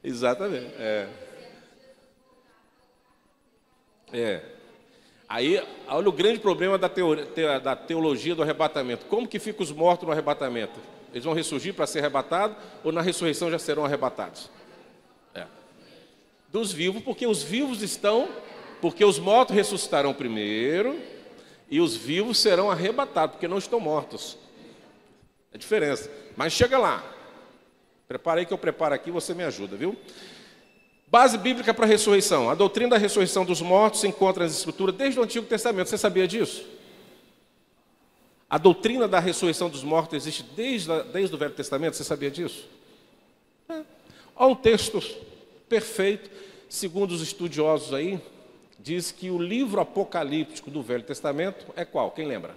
S1: Exatamente, Aí, olha o grande problema da teologia do arrebatamento. Como que ficam os mortos no arrebatamento? Eles vão ressurgir para ser arrebatados ou na ressurreição já serão arrebatados? Dos vivos, porque os vivos porque os mortos ressuscitarão primeiro e os vivos serão arrebatados, porque não estão mortos. É a diferença. Mas chega lá. Prepara aí que eu preparo aqui, você me ajuda, viu? Base bíblica para a ressurreição. A doutrina da ressurreição dos mortos se encontra nas Escrituras desde o Antigo Testamento. Você sabia disso? A doutrina da ressurreição dos mortos existe desde o Velho Testamento. Você sabia disso? Há um texto perfeito, segundo os estudiosos aí, diz que o livro apocalíptico do Velho Testamento é qual? Quem lembra?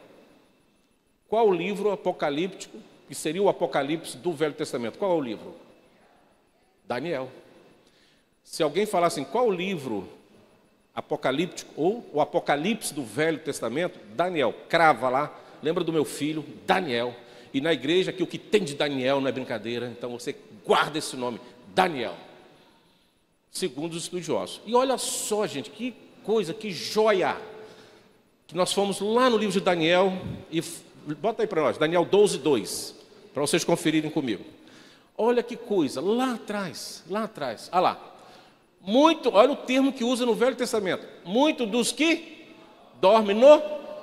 S1: Qual o livro apocalíptico, que seria o Apocalipse do Velho Testamento? Qual é o livro? Daniel. Se alguém falar assim, qual o livro apocalíptico ou o Apocalipse do Velho Testamento? Daniel. Crava lá, lembra do meu filho, Daniel. E na igreja que o que tem de Daniel não é brincadeira, então você guarda esse nome, Daniel. Segundo os estudiosos. E olha só, gente, que coisa, que joia, que nós fomos lá no livro de Daniel, e bota aí para nós, Daniel 12:2, para vocês conferirem comigo. Olha que coisa, lá atrás, olha lá. Olha o termo que usa no Velho Testamento. Muito dos que dormem no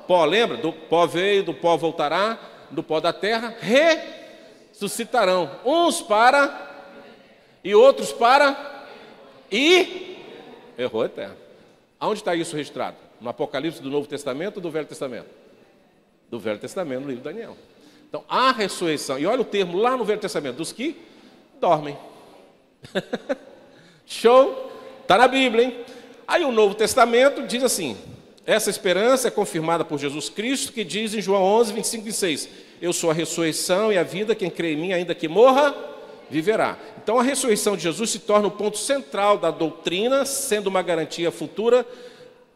S1: pó, lembra? Do pó veio, do pó voltará, do pó da terra, ressuscitarão. Uns para, e outros para... errou eterno. Aonde está isso registrado? No Apocalipse do Novo Testamento ou do Velho Testamento? Do Velho Testamento, no livro de Daniel. Então, a ressurreição, e olha o termo lá no Velho Testamento, dos que dormem. Show? Está na Bíblia, hein? Aí o Novo Testamento diz assim, essa esperança é confirmada por Jesus Cristo, que diz em João 11, 25 e 26, eu sou a ressurreição e a vida, quem crê em mim, ainda que morra, viverá. Então a ressurreição de Jesus se torna o ponto central da doutrina, sendo uma garantia futura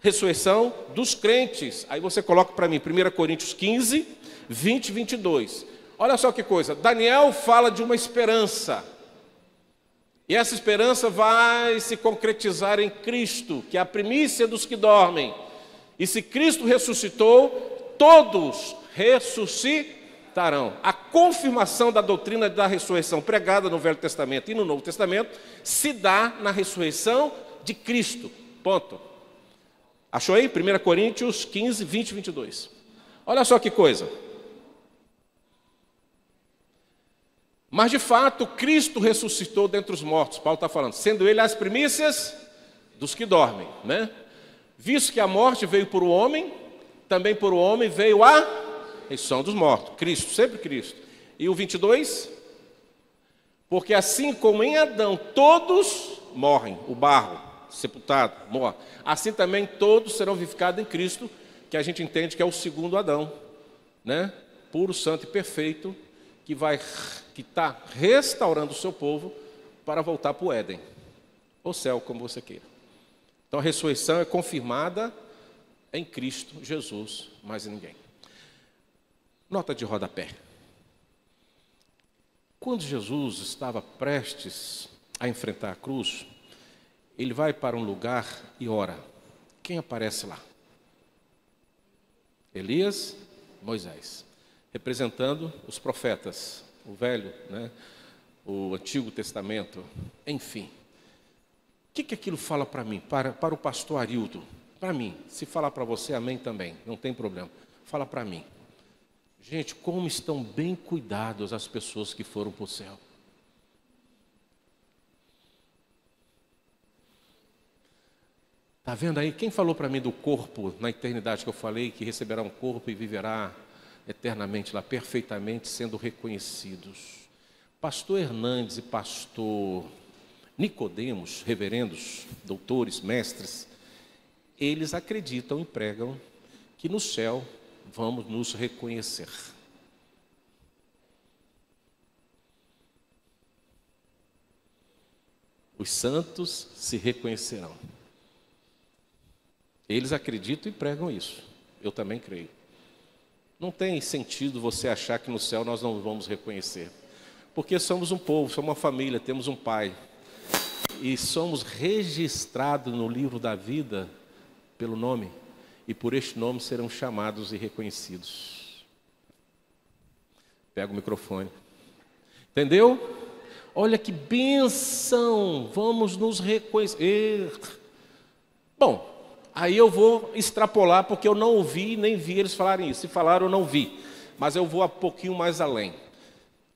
S1: ressurreição dos crentes. Aí você coloca para mim 1 Coríntios 15, 20 e 22. Olha só que coisa, Daniel fala de uma esperança. E essa esperança vai se concretizar em Cristo, que é a primícia dos que dormem. E se Cristo ressuscitou, todos ressuscitarão. A confirmação da doutrina da ressurreição pregada no Velho Testamento e no Novo Testamento se dá na ressurreição de Cristo. Ponto. Achou aí? 1 Coríntios 15, 20 e 22. Olha só que coisa. Mas de fato, Cristo ressuscitou dentre os mortos, Paulo está falando, sendo ele as primícias dos que dormem, né? Visto que a morte veio por o homem, também por o homem veio a ressurreição dos mortos. Cristo, sempre Cristo. E o 22? Porque assim como em Adão todos morrem, o barro, sepultado, morre, assim também todos serão vivificados em Cristo, que a gente entende que é o segundo Adão, né? Puro, santo e perfeito, que está restaurando o seu povo para voltar para o Éden, ou céu, como você queira. Então a ressurreição é confirmada em Cristo Jesus, mais ninguém. Nota de rodapé. Quando Jesus estava prestes a enfrentar a cruz, ele vai para um lugar e ora. Quem aparece lá? Elias, Moisés, representando os profetas, o Velho, né, o Antigo Testamento, enfim. O que aquilo fala para mim, para o pastor Arildo? Para mim, se falar para você, amém também, não tem problema. Fala para mim. Gente, como estão bem cuidados as pessoas que foram para o céu. Está vendo aí? Quem falou para mim do corpo na eternidade que eu falei, que receberá um corpo e viverá eternamente lá, perfeitamente, sendo reconhecidos? Pastor Hernandes e pastor Nicodemos, reverendos, doutores, mestres, eles acreditam e pregam que no céu vamos nos reconhecer. Os santos se reconhecerão. Eles acreditam e pregam isso. Eu também creio. Não tem sentido você achar que no céu nós não vamos reconhecer. Porque somos um povo, somos uma família, temos um pai. E somos registrados no livro da vida pelo nome. E por este nome serão chamados e reconhecidos. Pega o microfone. Entendeu? Olha que bênção! Vamos nos reconhecer. Bom, aí eu vou extrapolar, porque eu não ouvi nem vi eles falarem isso. Se falaram, eu não vi. Mas eu vou um pouquinho mais além.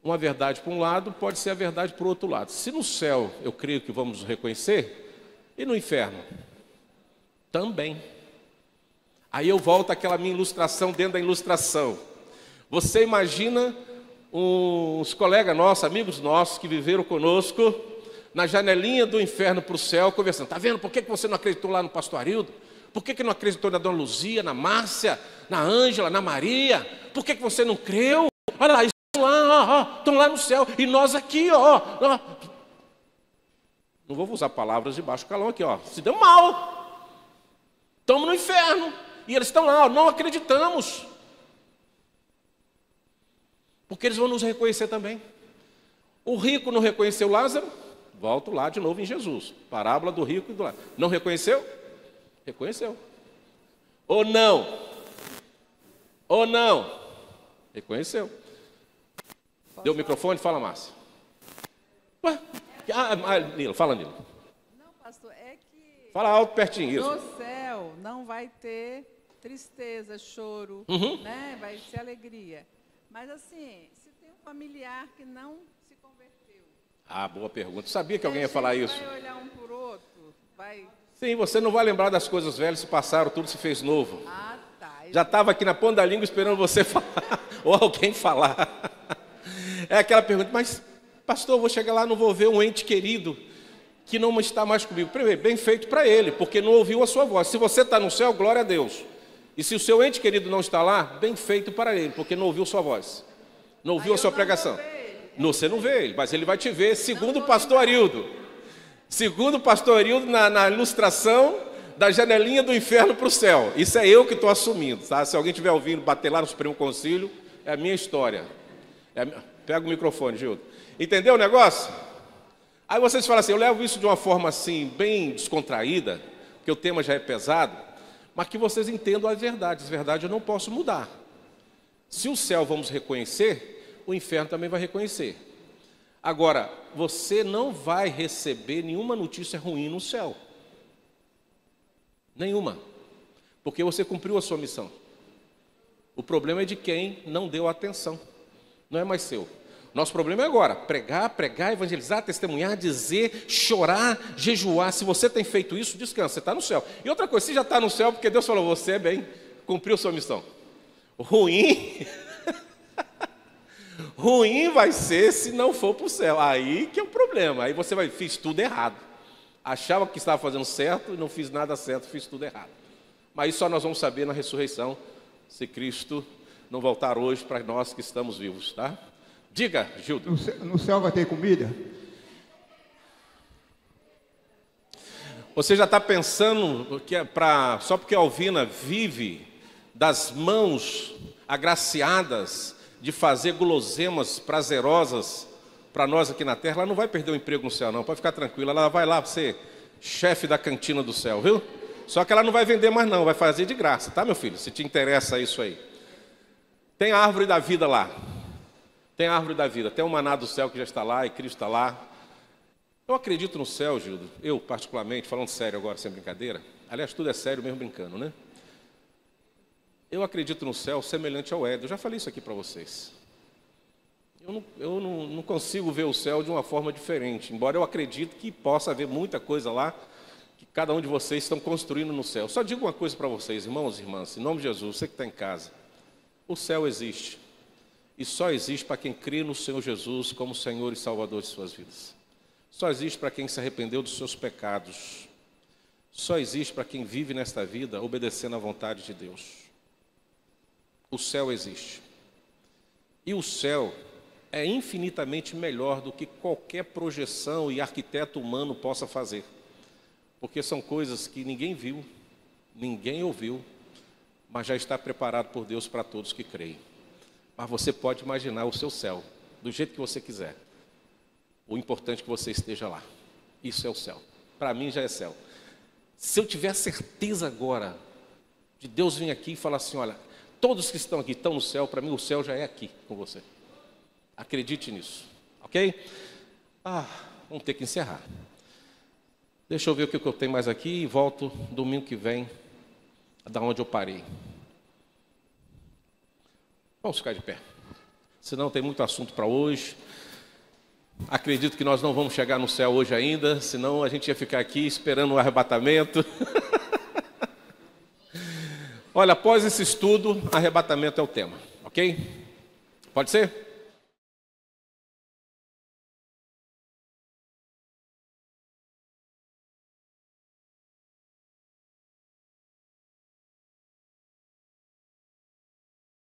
S1: Uma verdade por um lado pode ser a verdade por outro lado. Se no céu eu creio que vamos nos reconhecer, e no inferno? Também. Aí eu volto àquela minha ilustração dentro da ilustração. Você imagina uns colegas nossos, amigos nossos, que viveram conosco, na janelinha do inferno para o céu, conversando. Está vendo? Por que você não acreditou lá no pastor Arildo? Por que não acreditou na dona Luzia, na Márcia, na Ângela, na Maria? Por que você não creu? Olha lá, estão lá no céu, e nós aqui, ó. Não vou usar palavras de baixo calão aqui, ó. Se deu mal. Estamos no inferno. E eles estão lá, ó, não acreditamos. Porque eles vão nos reconhecer também. O rico não reconheceu Lázaro? Volto lá de novo em Jesus. Parábola do rico e do Lázaro. Não reconheceu? Reconheceu. Ou não? Ou não? Reconheceu. Deu o microfone? Fala, Márcia. Ué? Nilo, fala, Nilo.
S3: Não, pastor, é que
S1: fala alto, pertinho. Isso.
S3: No céu não vai ter tristeza, choro, né? Vai ser alegria. Mas assim, se tem um familiar que não se converteu.
S1: Ah, boa pergunta. Sabia que alguém ia falar isso.
S3: Vai olhar um por outro, vai...
S1: Sim, você não vai lembrar das coisas velhas, se passaram, tudo se fez novo.
S3: Ah, tá.
S1: Já estava aqui na ponta da língua esperando você falar, ou alguém falar. É aquela pergunta, mas pastor, eu vou chegar lá, não vou ver um ente querido que não está mais comigo. Primeiro, bem feito para ele, porque não ouviu a sua voz. Se você está no céu, glória a Deus. E se o seu ente querido não está lá, bem feito para ele, porque não ouviu sua voz. Não ouviu a sua pregação. Você não vê ele, mas ele vai te ver, segundo o pastor Arildo. Segundo o pastor Arildo, na ilustração da janelinha do inferno para o céu. Isso é eu que estou assumindo, tá? Se alguém estiver ouvindo, bater lá no Supremo Concílio, é a minha história. Pega o microfone, Gildo. Entendeu o negócio? Aí vocês falam assim, eu levo isso de uma forma assim, bem descontraída, porque o tema já é pesado, mas que vocês entendam as verdades. As verdades eu não posso mudar. Se o céu vamos reconhecer, o inferno também vai reconhecer. Agora, você não vai receber nenhuma notícia ruim no céu. Nenhuma. Porque você cumpriu a sua missão. O problema é de quem não deu atenção. Não é mais seu. Nosso problema é agora, pregar, evangelizar, testemunhar, dizer, chorar, jejuar. Se você tem feito isso, descansa, você está no céu. E outra coisa, você já está no céu porque Deus falou, você é bem, cumpriu sua missão. Ruim, ruim vai ser se não for para o céu. Aí que é o problema, aí você vai, fiz tudo errado. Achava que estava fazendo certo e não fiz nada certo, fiz tudo errado. Mas isso só nós vamos saber na ressurreição, se Cristo não voltar hoje para nós que estamos vivos, tá? Diga, Gildo.
S7: No céu vai ter comida?
S1: Você já está pensando que só porque a Alvina vive das mãos agraciadas de fazer guloseimas prazerosas para nós aqui na terra, ela não vai perder o emprego no céu não, pode ficar tranquila, ela vai lá ser chefe da cantina do céu, viu? Só que ela não vai vender mais não, vai fazer de graça, tá meu filho? Se te interessa isso aí. Tem a árvore da vida lá. Tem a árvore da vida, tem o maná do céu que já está lá e Cristo está lá. Eu acredito no céu, Gildo, eu particularmente, falando sério agora, sem brincadeira, aliás, tudo é sério mesmo brincando, né? Eu acredito no céu semelhante ao Éden, eu já falei isso aqui para vocês. Eu não consigo ver o céu de uma forma diferente, embora eu acredite que possa haver muita coisa lá, que cada um de vocês estão construindo no céu. Só digo uma coisa para vocês, irmãos e irmãs, em nome de Jesus, você que está em casa, o céu existe. E só existe para quem crê no Senhor Jesus como Senhor e Salvador de suas vidas. Só existe para quem se arrependeu dos seus pecados. Só existe para quem vive nesta vida obedecendo à vontade de Deus. O céu existe. E o céu é infinitamente melhor do que qualquer projeção e arquiteto humano possa fazer. Porque são coisas que ninguém viu, ninguém ouviu, mas já está preparado por Deus para todos que creem. Mas você pode imaginar o seu céu, do jeito que você quiser. O importante é que você esteja lá. Isso é o céu. Para mim já é céu. Se eu tiver certeza agora de Deus vir aqui e falar assim, olha, todos que estão aqui estão no céu, para mim o céu já é aqui com você. Acredite nisso, ok? Vamos ter que encerrar. Deixa eu ver o que eu tenho mais aqui e volto domingo que vem, da onde eu parei. Vamos ficar de pé. Senão tem muito assunto para hoje. Acredito que nós não vamos chegar no céu hoje ainda, senão a gente ia ficar aqui esperando o arrebatamento. Olha, após esse estudo, arrebatamento é o tema, ok? Pode ser?